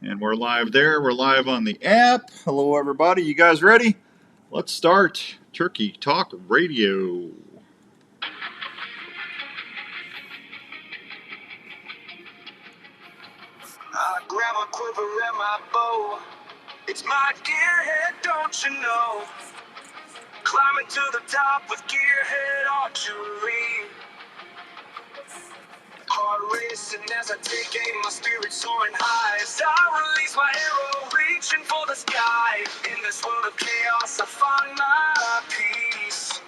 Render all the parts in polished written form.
And we're live there. We're live on the app. Hello, everybody. You guys ready? Let's start Turkey Talk Radio. I grab a quiver and my bow. It's my gearhead, don't you know? Climbing to the top with gearhead archery. Heart racing as I take aim, my spirit soaring high as I release my arrow, reaching for the sky. In this world of chaos, I find my peace.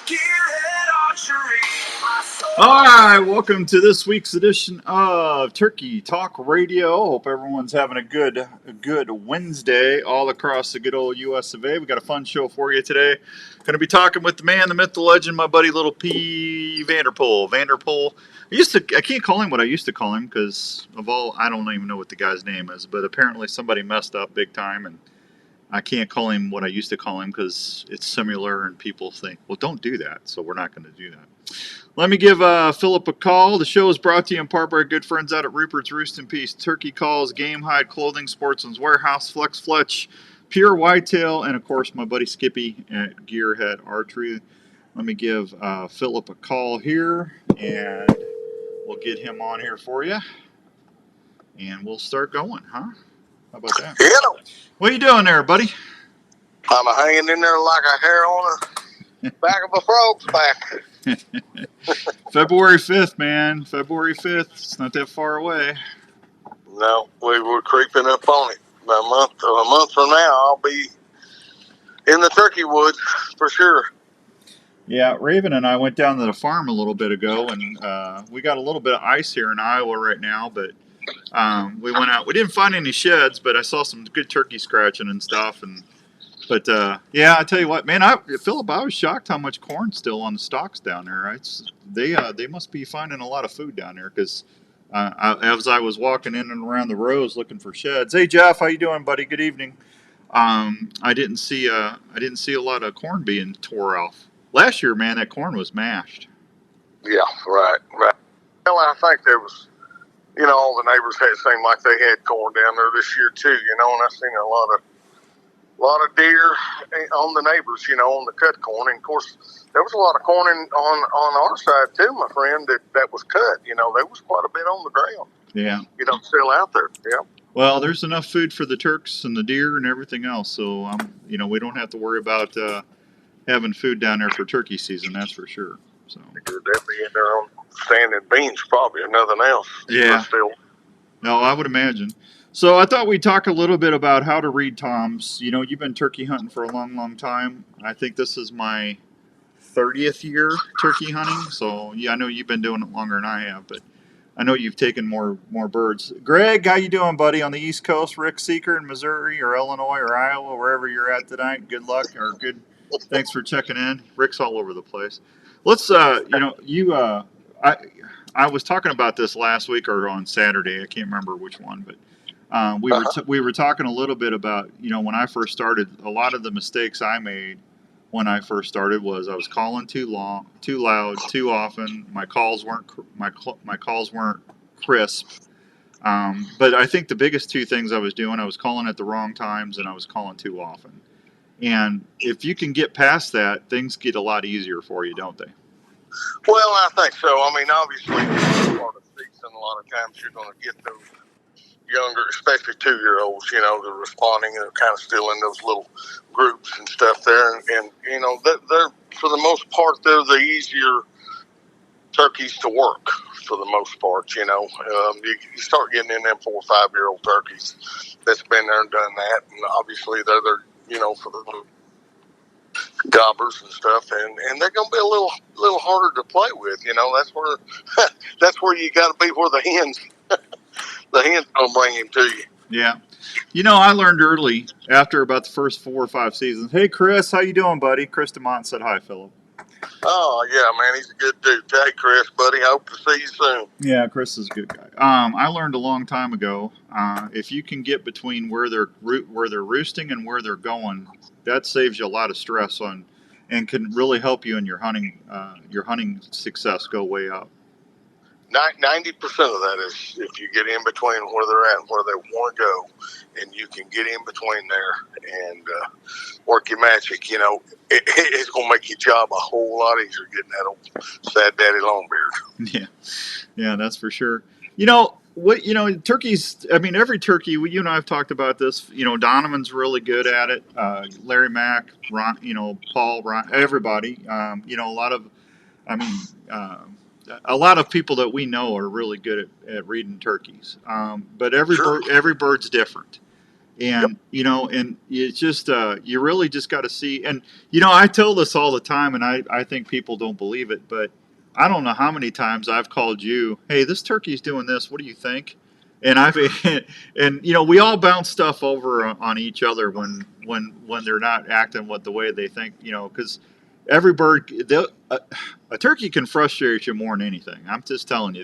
Gearhead archery, my soul. All right, welcome to this week's edition of Turkey Talk Radio. Hope everyone's having a good Wednesday all across the good old U.S. of A. We got a fun show for you today. Going to be talking with the man, the myth, the legend, my buddy, little Pillip Vanderpool. I can't call him what I used to call him because I don't even know what the guy's name is, but apparently somebody messed up big time, and I can't call him what I used to call him because it's similar and people think, well, don't do that, so we're not going to do that. Let me give Pillip a call. The show is brought to you in part by our good friends out at Rupert's Roost and Peace, Turkey Calls, Game Hide Clothing, Sportsman's Warehouse, Flex Fletch, Pure Whitetail, and of course my buddy Skippy at Gearhead Archery. Let me give Pillip a call here, and we'll get him on here for you, and we'll start going, huh? How about that? Yeah. What are you doing there, buddy? I'm hanging in there like a hair on the back of a frog's back. February 5th, man. February 5th. It's not that far away. No, we were creeping up on it. A month from now, I'll be in the turkey woods for sure. Yeah, Raven and I went down to the farm a little bit ago, and we got a little bit of ice here in Iowa right now, but we went out. We didn't find any sheds, but I saw some good turkey scratching and stuff. But I tell you what, man, Pillip, I was shocked how much corn's still on the stalks down there. They must be finding a lot of food down there because as I was walking in and around the rows looking for sheds. Hey, Jeff, how you doing, buddy? Good evening. I didn't see a lot of corn being tore off. Last year, man, that corn was mashed. Yeah, right. Well, I think there was, all the neighbors seemed like they had corn down there this year too, and I seen a lot of deer on the neighbors, on the cut corn. And of course, there was a lot of corn on our side too, my friend, that was cut. There was quite a bit on the ground. Yeah. Still out there. Yeah. Well, there's enough food for the turks and the deer and everything else, so we don't have to worry about having food down there for turkey season. That's for sure. So they'd be in there on standing beans probably, or nothing else. Yeah. Still. No, I would imagine. So I thought we'd talk a little bit about how to read toms. You've been turkey hunting for a long, long time. I think this is my 30th year turkey hunting. So yeah, I know you've been doing it longer than I have, but I know you've taken more birds. Greg, how you doing, buddy, on the East Coast? Rick Seeker in Missouri or Illinois or Iowa, wherever you're at tonight. Good luck or good. Thanks for checking in. Rick's all over the place. Let's, I was talking about this last week or on Saturday. I can't remember which one, but we were talking a little bit about, when I first started, a lot of the mistakes I made when I first started was I was calling too long, too loud, too often. My calls weren't crisp. But I think the biggest two things I was doing, I was calling at the wrong times and I was calling too often. And if you can get past that, things get a lot easier for you, don't they? Well, I think so. Obviously, part of the season, a lot of times you're going to get those younger, especially 2-year-olds, they're responding and they're kind of still in those little groups and stuff there. And they're, for the most part, they're the easier turkeys to work for the most part, you start getting in them 4 or 5-year-old turkeys that's been there and done that. And obviously they're for the little gobbers and stuff, and they're going to be a little harder to play with. That's where you got to be where the hens going to bring him to you. Yeah. I learned early after about the first 4 or 5 seasons. Hey, Chris, how you doing, buddy? Chris DeMont said hi, Philip. Oh, yeah, man, he's a good dude. Hey, Chris, buddy, hope to see you soon. Yeah, Chris is a good guy. I learned a long time ago, if you can get between where they're roosting and where they're going, that saves you a lot of stress and can really help you in your hunting success go way up. 90% of that is if you get in between where they're at and where they want to go, and you can get in between there and work your magic. It's going to make your job a whole lot easier getting that old sad daddy long beard. Yeah, that's for sure. Turkeys. I mean, every turkey. You and I have talked about this. Donovan's really good at it. Larry Mack, Ron. Paul, Ron. Everybody. A lot of. I mean, a lot of people that we know are really good at reading turkeys. But every bird's different. And and it's just you really just got to see. And I tell this all the time, and I think people don't believe it, but I don't know how many times I've called you, hey, this turkey's doing this, what do you think? And we all bounce stuff over on each other when they're not acting the way they think, because every bird, a turkey can frustrate you more than anything. I'm just telling you,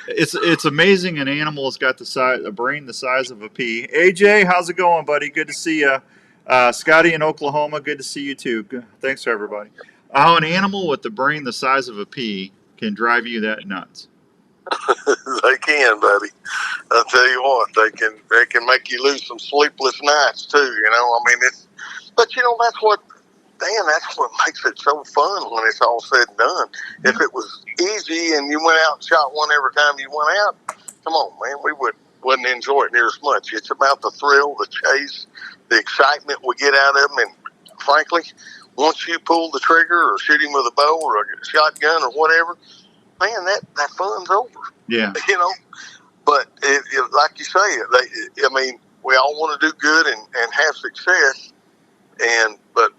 it's amazing. An animal has got a brain the size of a pea. AJ, how's it going, buddy? Good to see you. Scotty in Oklahoma, good to see you too. Thanks for everybody. How an animal with the brain the size of a pea can drive you that nuts. They can, buddy. I'll tell you what, they can make you lose some sleepless nights too. But that's what makes it so fun when it's all said and done. Yeah. If it was easy and you went out and shot one every time you went out, come on, man, we wouldn't enjoy it near as much. It's about the thrill, the chase, the excitement we get out of them, and frankly, once you pull the trigger or shoot him with a bow or a shotgun or whatever, man, that fun's over. Yeah. But like you say, we all want to do good and have success, but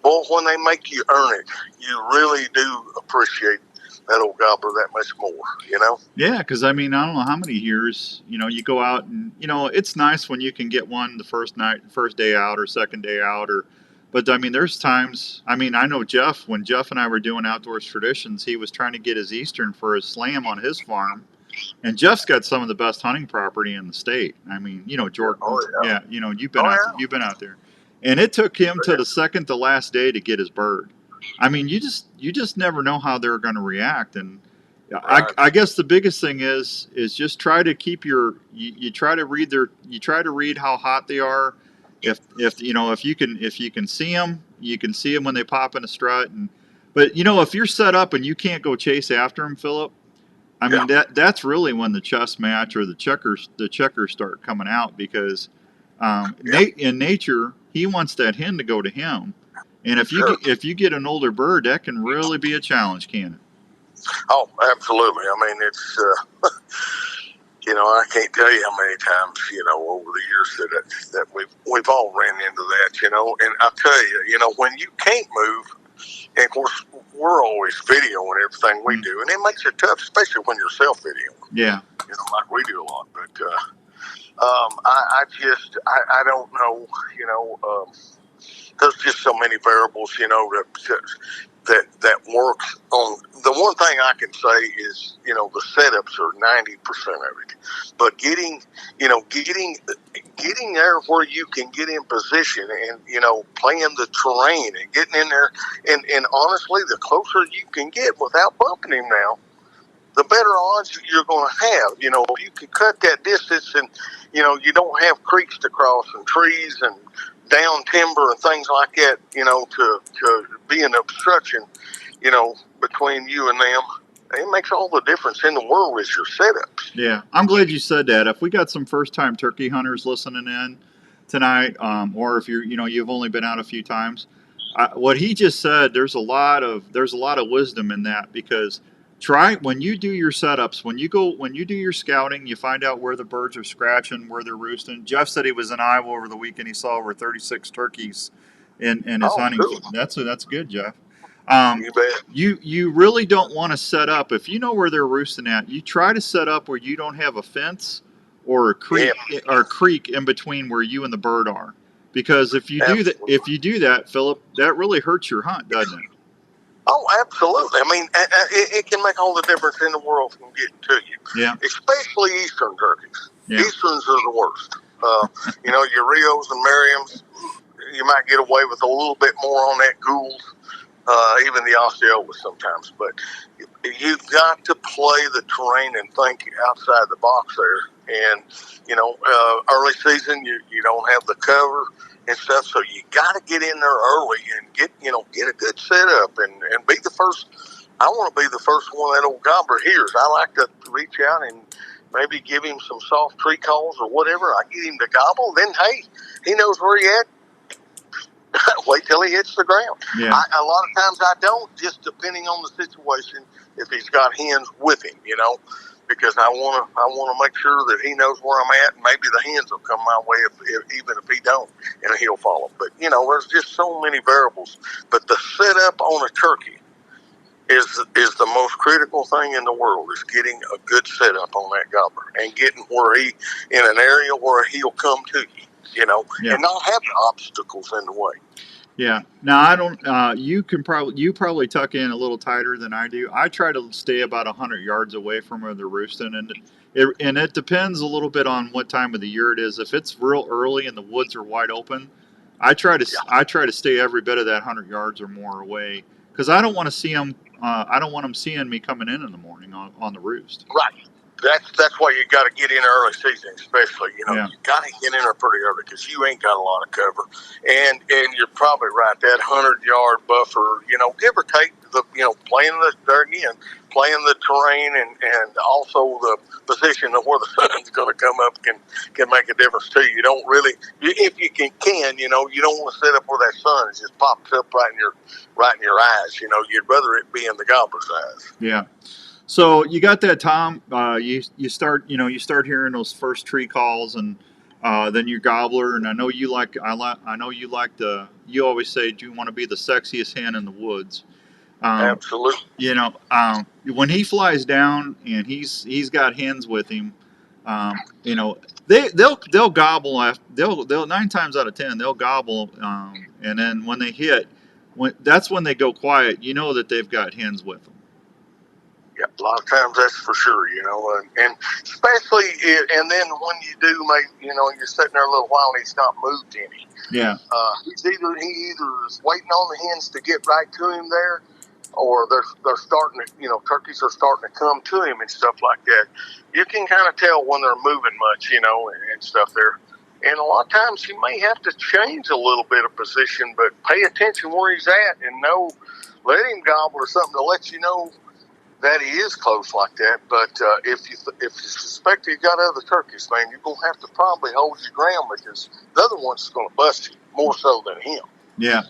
boy, when they make you earn it, you really do appreciate that old gobbler that much more, Yeah, because I don't know how many years, you go out and, it's nice when you can get one the first day out or second day out, but there's times, I know when Jeff and I were doing Outdoors Traditions, he was trying to get his Eastern for his slam on his farm, and Jeff's got some of the best hunting property in the state. Jordan, you've been out there. And it took him to the second to last day to get his bird. You just never know how they're going to react. And I guess the biggest thing is just try to keep you try to read how hot they are. If you can see them, you can see them when they pop in a strut. But if you're set up and you can't go chase after them, Phillip, that's really when the chess match or the checkers start coming out, because in nature, he wants that hen to go to him, and if you get an older bird, that can really be a challenge, can it? Oh, absolutely. It's I can't tell you how many times over the years that we've all ran into that. And I'll tell you, when you can't move, and of course we're always videoing everything we do, and it makes it tough, especially when you're self videoing. Yeah. Like we do a lot, but. I don't know, there's just so many variables, that works on. The one thing I can say is, the setups are 90% of it, but getting there where you can get in position and, playing the terrain and getting in there. And honestly, the closer you can get without bumping him now, the better odds you're going to have. If you can cut that distance and, you don't have creeks to cross and trees and down timber and things like that, to be an obstruction, between you and them, it makes all the difference in the world with your setups. Yeah, I'm glad you said that. If we got some first-time turkey hunters listening in tonight, or if you've only been out a few times, what he just said, there's a lot of wisdom in that, because try when you do your setups, when you do your scouting, you find out where the birds are scratching, where they're roosting. Jeff said he was in Iowa over the weekend. He saw over 36 turkeys in his hunting. Cool. That's good, Jeff. You bet. You really don't want to set up, if you know where they're roosting at, you try to set up where you don't have a fence or a creek in between where you and the bird are, because if you do that, Phillip, that really hurts your hunt, doesn't it? Oh, absolutely. It can make all the difference in the world from getting to you. Yeah. Especially Eastern turkeys. Yeah. Easterns are the worst. Your Rios and Merriams, you might get away with a little bit more on that Gould. even the Osceola sometimes. But you've got to play the terrain and think outside the box there. And, early season, you don't have the cover and stuff, so you got to get in there early and get a good setup and be the first. I want to be the first one that old gobbler hears. I like to reach out and maybe give him some soft tree calls or whatever. I get him to gobble, then hey, he knows where he at. Wait till he hits the ground. Yeah. A lot of times I don't, just depending on the situation. If he's got hens with him, because I want to make sure that he knows where I'm at, and maybe the hens will come my way even if he don't, and he'll follow. But there's just so many variables. But the setup on a turkey is the most critical thing in the world. Is getting a good setup on that gobbler and getting where he in an area where he'll come to you, and not have the obstacles in the way. Yeah. Now I don't. You probably tuck in a little tighter than I do. I try to stay about 100 yards away from where they're roosting, and it depends a little bit on what time of the year it is. If it's real early and the woods are wide open, I try to stay every bit of that 100 yards or more away because I don't want to see them. I don't want them seeing me coming in the morning on the roost. Right. That's why you got to get in early season, especially. You got to get in there pretty early because you ain't got a lot of cover, and you're probably right. That 100-yard buffer, give or take, playing playing the terrain and also the position of where the sun's going to come up can make a difference too. You don't really, if you can, you don't want to sit up where that sun just pops up right in your eyes. You'd rather it be in the gobbler's eyes. Yeah. So you got that, Tom. You start hearing those first tree calls, and then your gobbler. And I know you like. I know you like the. You always say, "Do you want to be the sexiest hen in the woods?" Absolutely. When he flies down and he's got hens with him, they'll gobble. They'll 9 times out of 10 they'll gobble, and then when they hit, that's when they go quiet. You know that they've got hens with them. Yeah, a lot of times that's for sure, and especially, and then when you do you're sitting there a little while and he's not moved any. Yeah. He either is waiting on the hens to get right to him there, or they're starting to, turkeys are starting to come to him and stuff like that. You can kind of tell when they're moving much, and stuff there. And a lot of times you may have to change a little bit of position, but pay attention where he's at and let him gobble or something to let you know that he is close like that. But if you suspect he's got other turkeys, man, you're going to have to probably hold your ground because the other one's going to bust you more so than him. Yeah.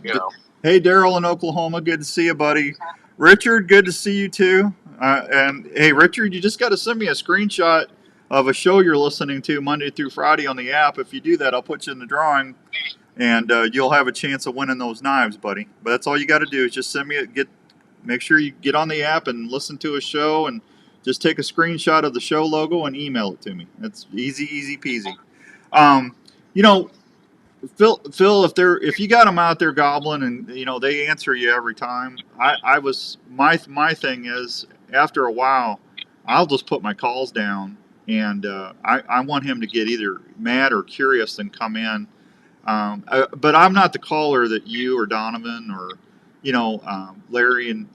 Hey, Daryl in Oklahoma, good to see you, buddy. Richard, good to see you too. And hey, Richard, you just got to send me a screenshot of a show you're listening to Monday through Friday on the app. If you do that, I'll put you in the drawing, and you'll have a chance of winning those knives, buddy. But that's all you got to do is just send me make sure you get on the app and listen to a show, and just take a screenshot of the show logo and email it to me. It's easy peasy. Phil, if you got them out there gobbling and they answer you every time, my thing is after a while, I'll just put my calls down, and I want him to get either mad or curious and come in. But I'm not the caller that you or Donovan or Larry and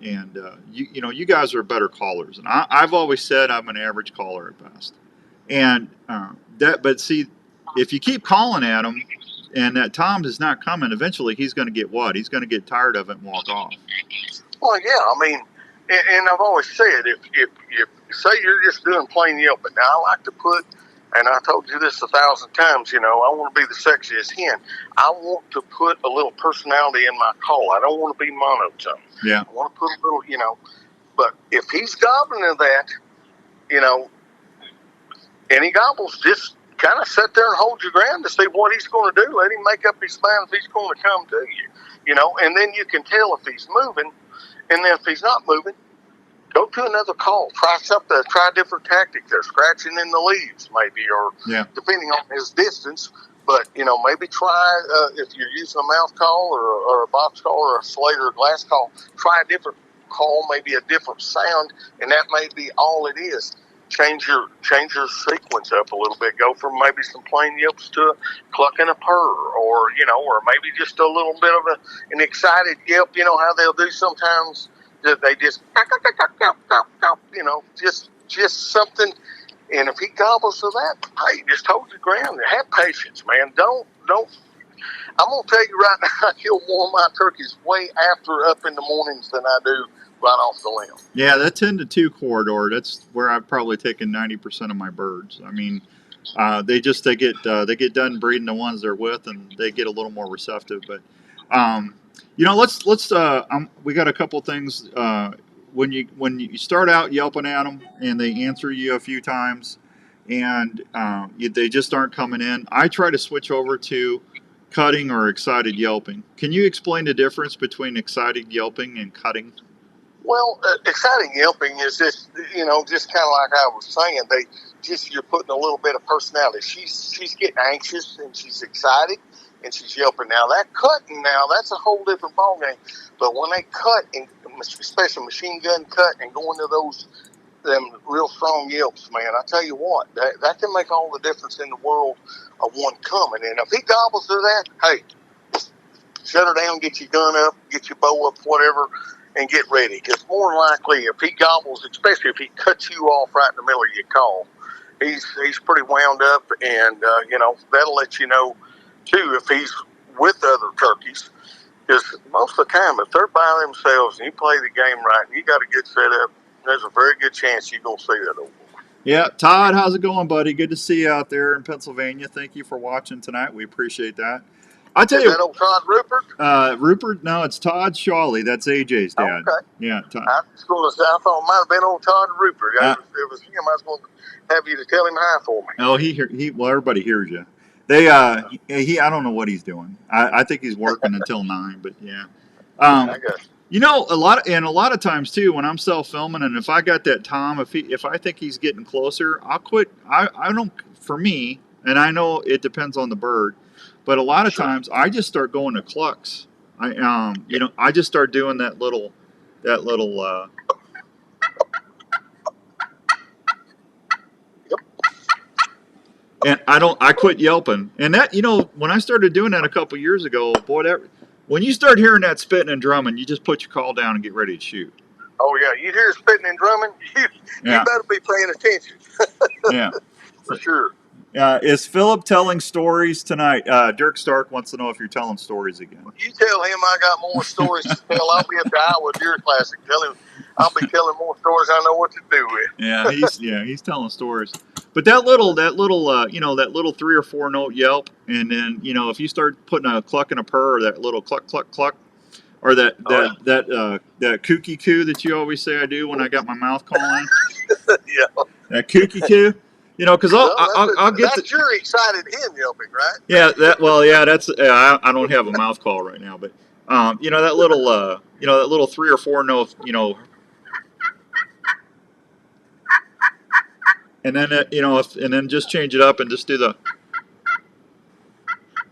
you guys are better callers, and I've always said I'm an average caller at best. And but see, if you keep calling at him, and that Tom is not coming, eventually he's going to get what? He's going to get tired of it and walk off. Well, yeah, I mean, and I've always said, if say you're just doing plain yelping, now I like to put, and I told you this 1,000 times, I want to be the sexiest hen. I want to put a little personality in my call. I don't want to be monotone. Yeah. I want to put a little, but if he's gobbling to that, and he gobbles, just kind of sit there and hold your ground to see what he's going to do. Let him make up his mind if he's going to come to you, and then you can tell if he's moving, and then if he's not moving, go to another call. Try something. Try a different tactic there. Scratching in the leaves, maybe, or depending on his distance. But maybe try if you're using a mouth call or a box call or a slate or a glass call. Try a different call, maybe a different sound, and that may be all it is. change your sequence up a little bit. Go from maybe some plain yelps to clucking a purr, or or maybe just a little bit of an excited yelp. You know how they'll do sometimes that they just just something. And if he gobbles to that, hey, just hold your ground and have patience, man. Don't. I'm gonna tell you right now, I kill more of my turkeys way after up in the mornings than I do right off the limb. Yeah, that 10 to 2 corridor, that's where I've probably taken 90% of my birds. I mean, they get done breeding the ones they're with, and they get a little more receptive. But let's we got a couple things. When you start out yelping at them and they answer you a few times, and they just aren't coming in, I try to switch over to cutting or excited yelping. Can you explain the difference between excited yelping and cutting? Well, exciting yelping is just just kind of like I was saying. You're putting a little bit of personality. She's getting anxious and she's excited and she's yelping. Now that cutting, that's a whole different ballgame. But when they cut, and especially machine gun cut, and go into them real strong yelps, man, I tell you what, that can make all the difference in the world of one coming. And if he gobbles to that, hey, shut her down, get your gun up, get your bow up, whatever, and get ready. Because more than likely, if he gobbles, especially if he cuts you off right in the middle of your call, he's pretty wound up, and that'll let you know too if he's with other turkeys. Because most of the time, if they're by themselves and you play the game right and you got to get set up, there's a very good chance you're going to see that over. Yeah, Todd, how's it going, buddy? Good to see you out there in Pennsylvania. Thank you for watching tonight. We appreciate that. I tell Is you, that old Todd Rupert? Rupert, no, it's Todd Shawley. That's AJ's dad. Okay. Yeah, Todd. I thought it might have been old Todd Rupert. It was him. I was going to have you to tell him hi for me. Oh, well, everybody hears you. I don't know what he's doing. I think he's working until 9, but yeah. I guess. A lot of times too, when I'm self-filming, and if I got that Tom, if I think he's getting closer, I'll quit. I don't, for me, and I know it depends on the bird, but a lot of times I just start going to clucks. I just start doing that little. And I quit yelping. And that, when I started doing that a couple years ago, boy, when you start hearing that spitting and drumming, you just put your call down and get ready to shoot. Oh, yeah. You hear spitting and drumming, you better be paying attention. Yeah. For sure. Is Phillip telling stories tonight? Dirk Stark wants to know if you're telling stories again. You tell him I got more stories to tell. I'll be at the Iowa Deer Classic. Tell him I'll be telling more stories I know what to do with. Yeah, he's telling stories. But that little 3 or 4 note yelp, and then if you start putting a cluck and a purr, or that little cluck cluck cluck, or that kooky coo that you always say I do when I got my mouth calling. Yeah. That kooky coo. Because I'll get. That's your excited hen yelping, right? Yeah. That's. I don't have a mouth call right now, but that little 3 or 4 note, and then and then just change it up and just do the.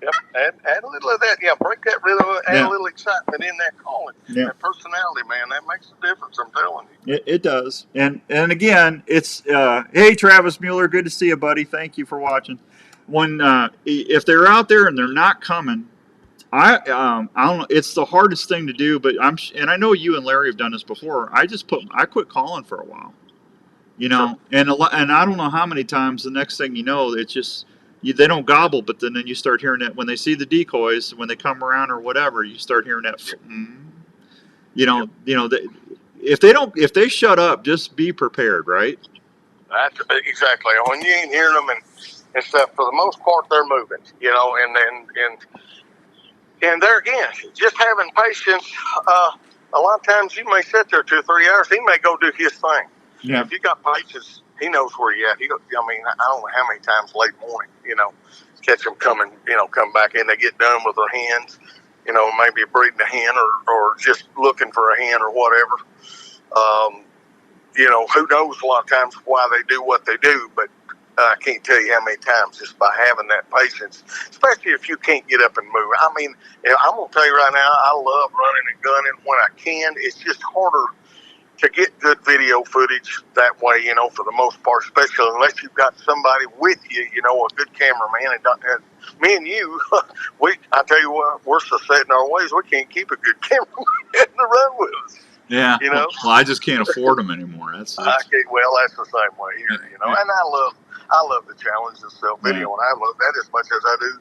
Yep. Add a little of that. Yeah. Break that rhythm. Add a little excitement in that calling. Yeah. That personality, man. That makes a difference. I'm telling you. It does. And again, it's hey Travis Mueller, good to see you, buddy. Thank you for watching. When if they're out there and they're not coming, I don't know. It's the hardest thing to do, but I know you and Larry have done this before. I quit calling for a while, Sure. and I don't know how many times. The next thing you know, it's just they don't gobble, but then you start hearing that when they see the decoys, when they come around or whatever, you start hearing that. If they shut up, just be prepared, right? That's exactly. When you ain't hearing them and stuff, for the most part, they're moving. And there again, just having patience. A lot of times you may sit there 2 or 3 hours. He may go do his thing. Yeah. If you got patience, he knows where you're at. I don't know how many times late morning, catch them coming, come back in. They get done with their hens, maybe breeding a hen or just looking for a hen or whatever. Who knows a lot of times why they do what they do, but I can't tell you how many times just by having that patience, especially if you can't get up and move. I mean, I'm going to tell you right now, I love running and gunning when I can. It's just harder to get good video footage that way, for the most part, especially unless you've got somebody with you, a good cameraman. And me and you, I tell you what, we're so set in our ways, we can't keep a good cameraman to run with us. Yeah. Well, I just can't afford them anymore. That's well, that's the same way here, yeah. And I love the challenge of self-video, and I love that as much as I do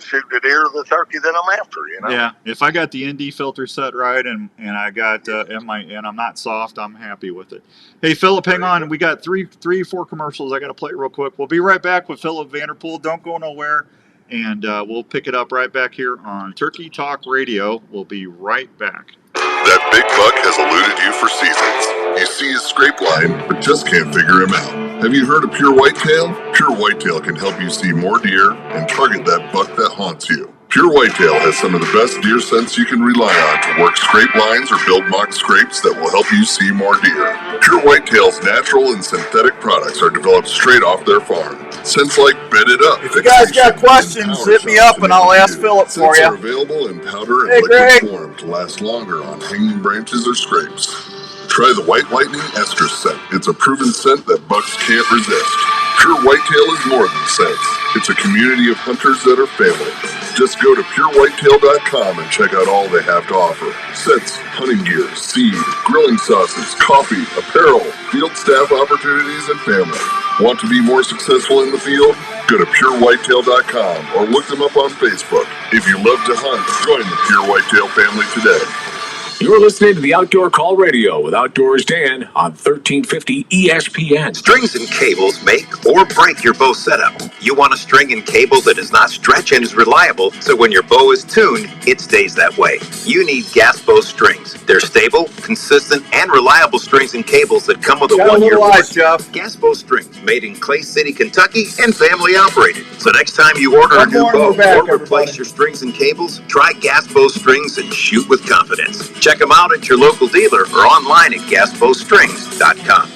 shoot the deer or the turkey that I'm after, Yeah, if I got the ND filter set right and I got and I'm not soft, I'm happy with it. Hey, Phillip, hang on. We got three, 4 commercials I got to play real quick. We'll be right back with Pillip Vanderpool. Don't go nowhere, and we'll pick it up right back here on Turkey Talk Radio. We'll be right back. That big buck has eluded you for seasons. You see his scrape line, but just can't figure him out. Have you heard of Pure Whitetail? Pure Whitetail can help you see more deer and target that buck that haunts you. Pure Whitetail has some of the best deer scents you can rely on to work scrape lines or build mock scrapes that will help you see more deer. Pure Whitetail's natural and synthetic products are developed straight off their farm. Scents like Bed It Up. If you guys got questions, hit me up and I'll ask Phillip for you. Scents are available in powder and liquid form to last longer on hanging branches or scrapes. Try the White Lightning Estrus scent. It's a proven scent that bucks can't resist. Pure Whitetail is more than scents. It's a community of hunters that are family. Just go to purewhitetail.com and check out all they have to offer. Scents, hunting gear, seed, grilling sauces, coffee, apparel, field staff opportunities, and family. Want to be more successful in the field? Go to purewhitetail.com or look them up on Facebook. If you love to hunt, join the Pure Whitetail family today. You're listening to the Outdoor Call Radio with Outdoors Dan on 1350 ESPN. Strings and cables make or break your bow setup. You want a string and cable that does not stretch and is reliable, so when your bow is tuned, it stays that way. You need gas bow strings. They're stable, consistent, and reliable strings and cables that come with a one-year warranty. Gas bow strings made in Clay City, Kentucky, and family operated. So next time you order a new bow or replace your strings and cables, try gas bow strings and shoot with confidence. Check them out at your local dealer or online at gasbowstrings.com.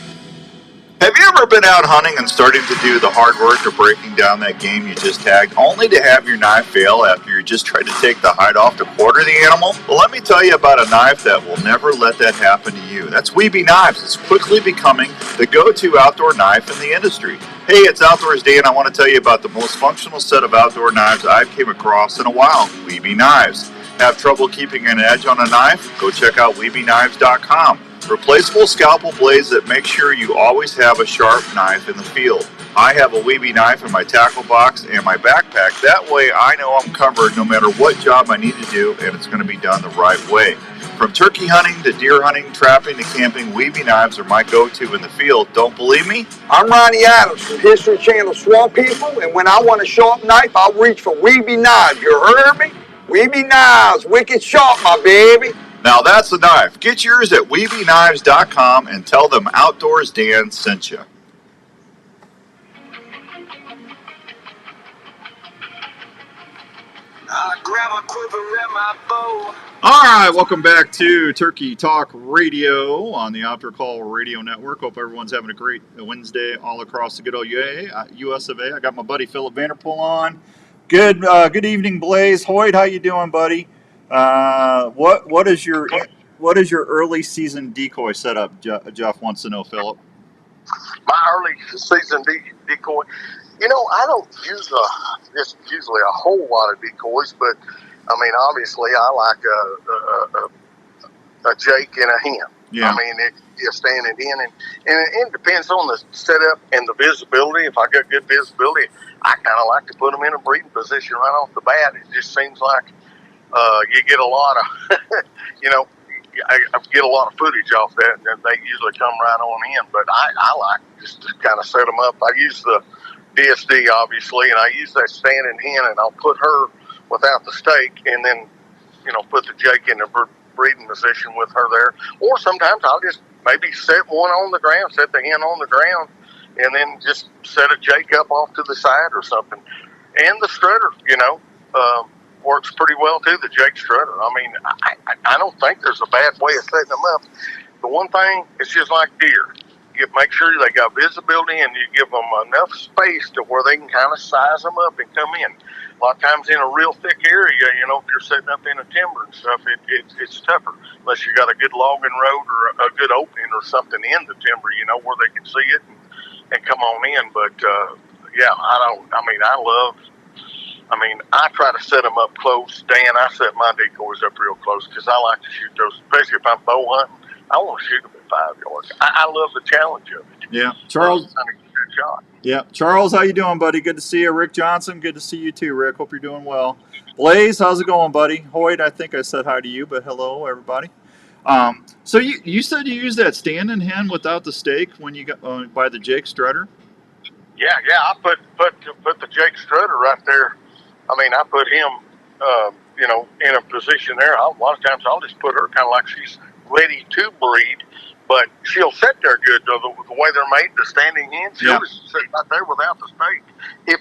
Have you ever been out hunting and starting to do the hard work of breaking down that game you just tagged, only to have your knife fail after you just tried to take the hide off to quarter the animal? Well, let me tell you about a knife that will never let that happen to you. That's Weeby Knives. It's quickly becoming the go-to outdoor knife in the industry. Hey, it's Outdoors Day, and I want to tell you about the most functional set of outdoor knives I've came across in a while, Weeby Knives. Have trouble keeping an edge on a knife? Go check out WeebyKnives.com. Replaceable scalpel blades that make sure you always have a sharp knife in the field. I have a Weeby knife in my tackle box and my backpack. That way I know I'm covered no matter what job I need to do, and it's going to be done the right way. From turkey hunting to deer hunting, trapping to camping, Weeby Knives are my go-to in the field. Don't believe me? I'm Ronnie Adams from History Channel Swamp People, and when I want a sharp knife, I'll reach for Weeby Knives. You heard me? Weeby Knives, wicked sharp, my baby. Now that's a knife. Get yours at WeebyKnives.com and tell them Outdoors Dan sent you. Grab my quiver and my bow. All right, welcome back to Turkey Talk Radio on the Outdoor Call Radio Network. Hope everyone's having a great Wednesday all across the good old US of A. I got my buddy Pillip Vanderpool on. Good evening, Blaze. Hoyt, how you doing, buddy? What is your early season decoy setup? Jeff wants to know, Phillip. My early season decoy, I don't use usually a whole lot of decoys, but I mean, obviously, I like a Jake and a hen. Yeah. I mean, you're standing in, and it depends on the setup and the visibility. If I got good visibility, I kind of like to put them in a breeding position right off the bat. It just seems like you get a lot of, I get a lot of footage off that, and they usually come right on in. But I like just to kind of set them up. I use the DSD, obviously, and I use that standing hen, and I'll put her without the stake, and then, put the Jake in the breeding position with her there. Or sometimes I'll just maybe set one on the ground, set the hen on the ground, and then just set a Jake up off to the side or something. And the strutter, works pretty well too, the Jake strutter. I mean, I don't think there's a bad way of setting them up. The one thing, it's just like deer. make sure they got visibility, and you give them enough space to where they can kind of size them up and come in. A lot of times in a real thick area, if you're setting up in a timber and stuff, it's tougher unless you got a good logging road or a good opening or something in the timber, where they can see it and come on in. But I try to set them up close. Dan, I set my decoys up real close because I like to shoot those, especially if I'm bow hunting. I want to shoot them at 5 yards. I love the challenge of it. Yeah, Charles. Shot. Yeah, Charles, how you doing, buddy? Good to see you. Rick Johnson, good to see you too, Rick. Hope you're doing well. Blaze, how's it going, buddy? Hoyt, I think I said hi to you, but hello, everybody. So you said you used that standing hen without the stake when you got by the Jake Strutter? Yeah, I put the Jake Strutter right there. I put him, in a position there. A lot of times I'll just put her kind of like she's ready to breed, but she'll sit there good. The way they're made, the standing hen, she'll just sit right there without the stake.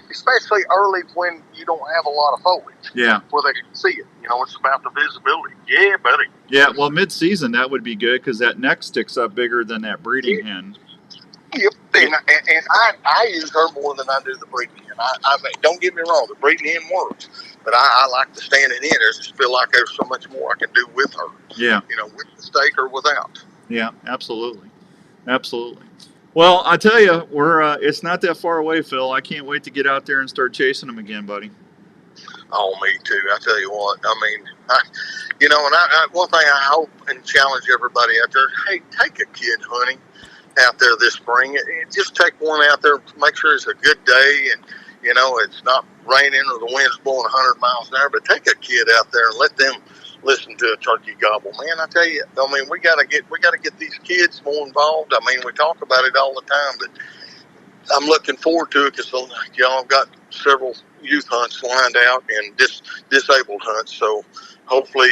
Especially early when you don't have a lot of foliage. Yeah. Where they can see it. It's about the visibility. Yeah, buddy. Yeah, well, mid-season, that would be good because that neck sticks up bigger than that breeding hen. Yep, and I use her more than I do the breeding hen. I mean, don't get me wrong, the breeding hen works, but I like the standing hen. I just feel like there's so much more I can do with her. Yeah. With the stake or without. Yeah, absolutely. Well, I tell you, it's not that far away, Phil. I can't wait to get out there and start chasing them again, buddy. Oh, me too. I tell you what, one thing I hope and challenge everybody out there, hey, take a kid hunting out there this spring. Just take one out there, make sure it's a good day, and it's not raining or the wind's blowing 100 miles an hour. But take a kid out there and let them listen to a turkey gobble. Man, I tell you, we gotta get these kids more involved. We talk about it all the time, but I'm looking forward to it because I've got several youth hunts lined out and disabled hunts. So hopefully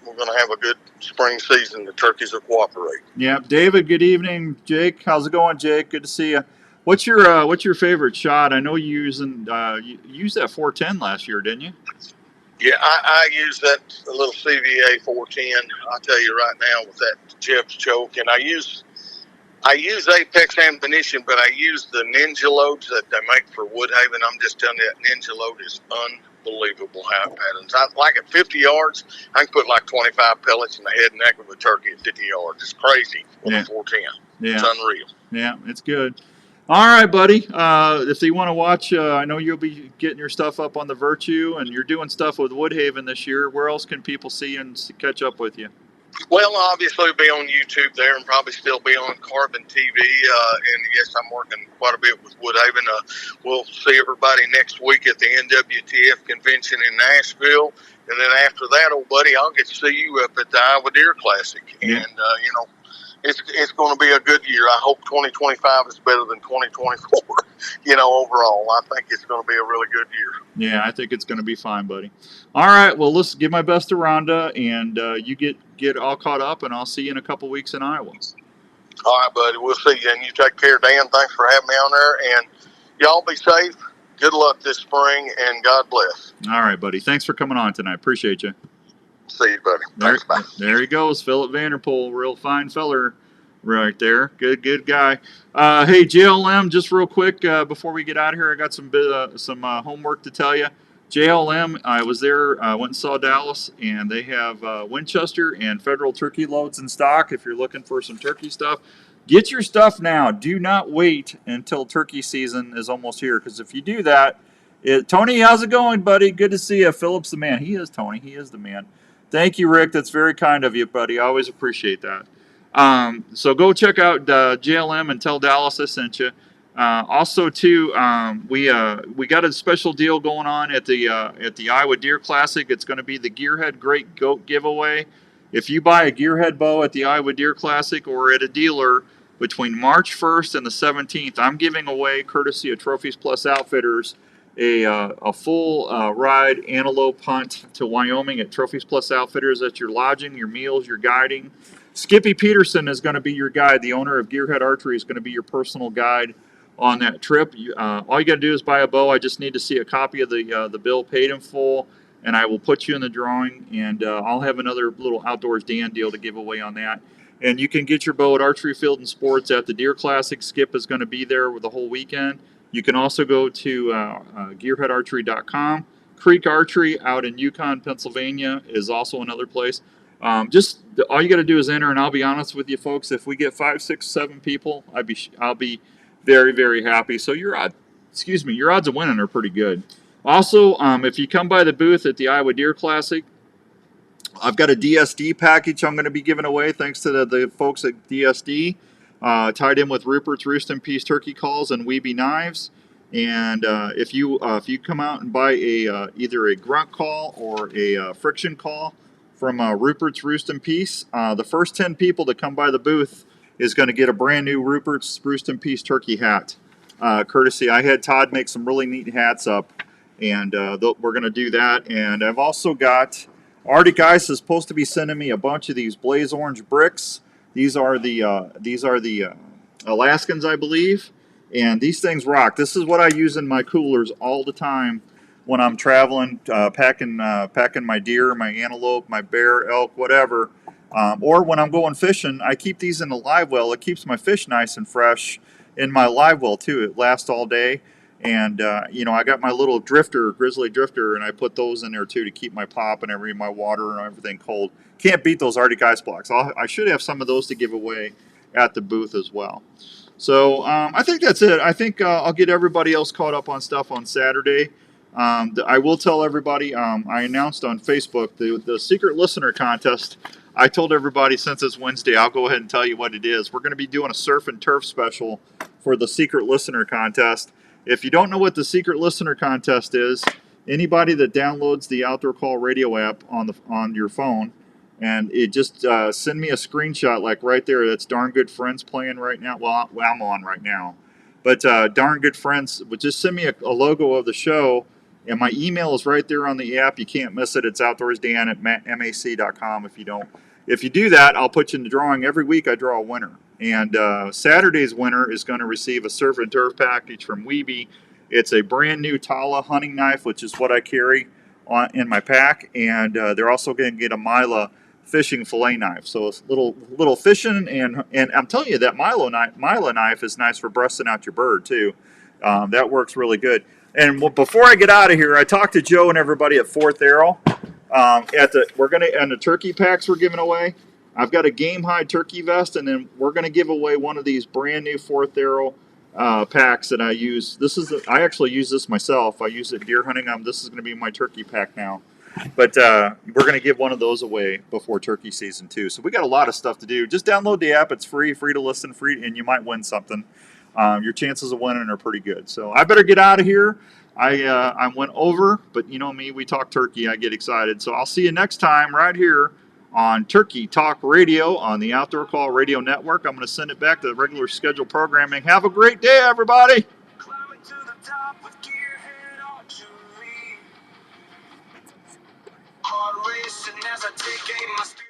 we're going to have a good spring season. The turkeys will cooperate. Yeah, David. Good evening, Jake. How's it going, Jake? Good to see you. What's your favorite shot? I know you used that 410 last year, didn't you? Yeah, I use that little CVA 410. I'll tell you right now with that Jeff's choke, and I use Apex ammunition, but I use the Ninja loads that they make for Woodhaven. I'm just telling you, that Ninja load is unbelievable how it patterns. I like at 50 yards, I can put like 25 pellets in the head and neck of a turkey at 50 yards. It's crazy with a 410. Yeah. It's unreal. Yeah, it's good. All right, buddy. If you want to watch, I know you'll be getting your stuff up on the Virtue, and you're doing stuff with Woodhaven this year. Where else can people see you and catch up with you? Well, obviously be on YouTube there and probably still be on Carbon TV. And yes, I'm working quite a bit with Woodhaven. We'll see everybody next week at the NWTF convention in Nashville. And then after that, old buddy, I'll get to see you up at the Iowa Deer Classic. Yeah. And, it's going to be a good year. I hope 2025 is better than 2024, overall. I think it's going to be a really good year. Yeah, I think it's going to be fine, buddy. All right, well, let's give my best to Rhonda, and you get all caught up, and I'll see you in a couple weeks in Iowa. All right, buddy. We'll see you, and you take care, Dan. Thanks for having me on there, and y'all be safe. Good luck this spring, and God bless. All right, buddy. Thanks for coming on tonight. Appreciate you. See you, buddy. Thanks, bye. There he goes, Pillip Vanderpool. Real fine feller right there. Good guy. Hey, JLM, just real quick before we get out of here, I got some homework to tell you. JLM, I was there, went and saw Dallas, and they have Winchester and Federal turkey loads in stock if you're looking for some turkey stuff. Get your stuff now. Do not wait until turkey season is almost here, because if you do that, Tony, how's it going, buddy? Good to see you. Phillip's the man. He is, Tony. He is the man. Thank you, Rick. That's very kind of you, buddy. I always appreciate that. So go check out JLM and tell Dallas I sent you. Also, too, we got a special deal going on at the Iowa Deer Classic. It's going to be the Gearhead Great Goat Giveaway. If you buy a Gearhead bow at the Iowa Deer Classic or at a dealer between March 1st and the 17th, I'm giving away, courtesy of Trophies Plus Outfitters, a full ride antelope hunt to Wyoming at Trophies Plus Outfitters. That's your lodging, your meals, your guiding. Skippy Peterson is going to be your guide. The owner of Gearhead Archery is going to be your personal guide on that trip. All you got to do is buy a bow. I just need to see a copy of the bill paid in full, and I will put you in the drawing, and I'll have another little Outdoors Dan deal to give away on that. And you can get your bow at Archery Field and Sports at the Deer Classic. Skip is going to be there the whole weekend. You can also go to gearheadarchery.com. Creek Archery out in Yukon, Pennsylvania is also another place. Just all you got to do is enter, and I'll be honest with you, folks. If we get 5, 6, 7 people, I'll be very, very happy. So your odds of winning are pretty good. Also, if you come by the booth at the Iowa Deer Classic, I've got a DSD package I'm going to be giving away thanks to the folks at DSD, tied in with Rupert's Roost and Peace turkey calls and Weeby knives. And if you come out and buy either a grunt call or a friction call from Rupert's Roost and Peace, the first 10 people that come by the booth is going to get a brand new Rupert's Roost and Peace turkey hat. Courtesy, I had Todd make some really neat hats up, and we're going to do that. And I've also got Arctic Ice is supposed to be sending me a bunch of these blaze orange bricks. These are the Alaskans, I believe, and these things rock. This is what I use in my coolers all the time when I'm traveling, packing my deer, my antelope, my bear, elk, whatever. Or when I'm going fishing, I keep these in the live well. It keeps my fish nice and fresh in my live well too. It lasts all day. And, I got my little grizzly drifter, and I put those in there too to keep my pop and my water and everything cold. Can't beat those Arctic Ice blocks. I should have some of those to give away at the booth as well. So I think that's it. I think I'll get everybody else caught up on stuff on Saturday. I will tell everybody, I announced on Facebook the secret listener contest. I told everybody since it's Wednesday, I'll go ahead and tell you what it is. We're going to be doing a surf and turf special for the secret listener contest. If you don't know what the secret listener contest is, anybody that downloads the Outdoor Call Radio app on your phone, and it just send me a screenshot like right there. That's Darn Good Friends playing right now. Well, I'm on right now, but Darn Good Friends would just send me a logo of the show, and my email is right there on the app. You can't miss it. It's outdoorsdan@mac.com. If you do that, I'll put you in the drawing. Every week I draw a winner. And Saturday's winner is going to receive a surf and turf package from Weeby. It's a brand new Tala hunting knife, which is what I carry in my pack. And they're also going to get a Mila fishing fillet knife. So it's little fishing. And I'm telling you, that Mila knife is nice for breasting out your bird, too. That works really good. And before I get out of here, I talked to Joe and everybody at Fourth Arrow. And the turkey packs we're giving away. I've got a Game High turkey vest, and then we're going to give away one of these brand new Fourth Arrow packs that I use. I actually use this myself. I use it deer hunting. This is going to be my turkey pack now. But we're going to give one of those away before turkey season too. So we got a lot of stuff to do. Just download the app. It's free to listen, and you might win something. Your chances of winning are pretty good. So I better get out of here. I went over, but you know me, we talk turkey. I get excited. So I'll see you next time right here on Turkey Talk Radio on the Outdoor Call Radio Network. I'm going to send it back to the regular scheduled programming. Have a great day, everybody. Climbing to the top with gearhead archery. Heart racing as I take aim, my spirit.